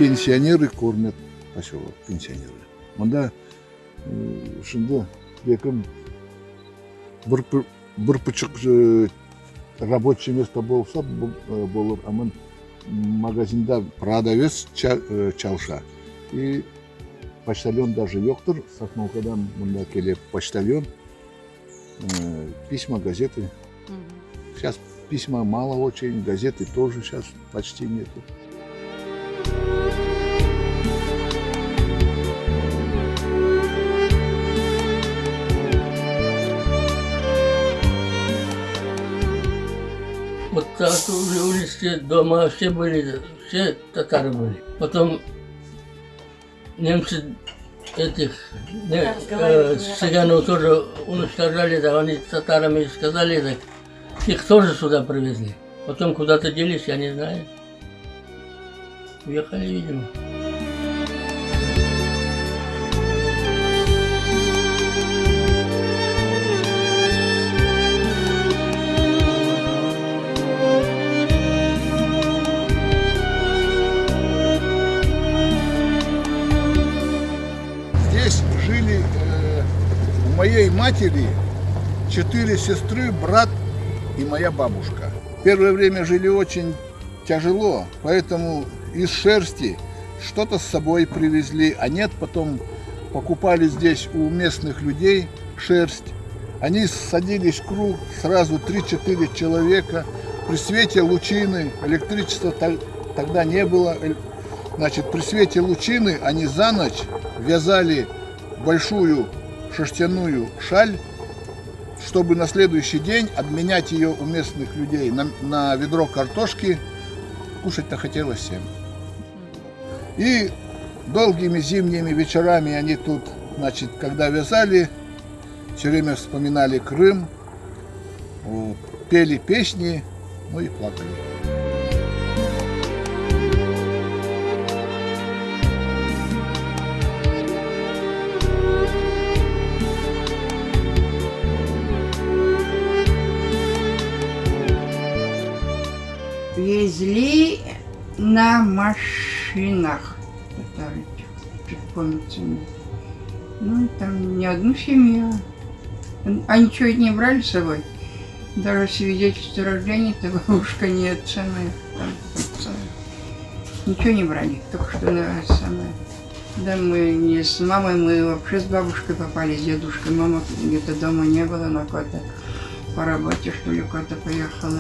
пенсионеры кормят поселок, пенсионеры. Мында шында якын бір пучок рабочее место болса болор, амын магазинда продавец чалша. И почтальон даже йоктор, Сахновкадан мында келеп почтальон, письма, газеты. Сейчас письма мало очень, газеты тоже сейчас почти нету. Вот так улицы, дома все были, все татары были. Потом немцы этих цыганов тоже уничтожали, да, они татарами сказали, так их тоже сюда привезли. Потом куда-то делись, я не знаю. Уехали, видимо. Здесь жили у моей матери 4 сестры, брат и моя бабушка. Первое время жили очень тяжело, поэтому из шерсти что-то с собой привезли, а нет, потом покупали здесь у местных людей шерсть. Они садились в круг, сразу 3-4 человека, при свете лучины, электричества тогда не было. Значит, при свете лучины они за ночь вязали большую шерстяную шаль, чтобы на следующий день обменять ее у местных людей на ведро картошки. Кушать-то хотелось всем. И долгими зимними вечерами они тут, значит, когда вязали, все время вспоминали Крым, пели песни, ну и плакали. Везли на машинах, которые помните. Ну, там не одну семью. А ничего не брали с собой. Даже свидетельство рождения-то бабушка нет самое. Ничего не брали, только что самое. Да мы не с мамой, мы вообще с бабушкой попали, с дедушкой. Мама где-то дома не было, она куда-то по работе, что ли, куда-то поехала.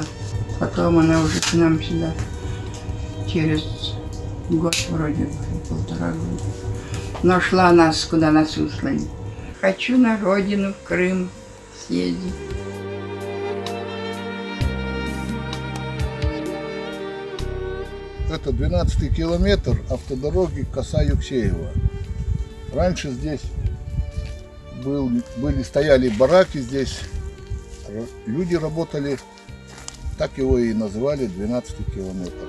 Потом она уже к нам сюда через год вроде бы, 1,5 года. Нашла нас, куда нас выслали. Хочу на родину, в Крым съездить. Это 12-й километр автодороги Коса-Юксеева. Раньше здесь стояли бараки, здесь люди работали. Так его и называли 12-й километр.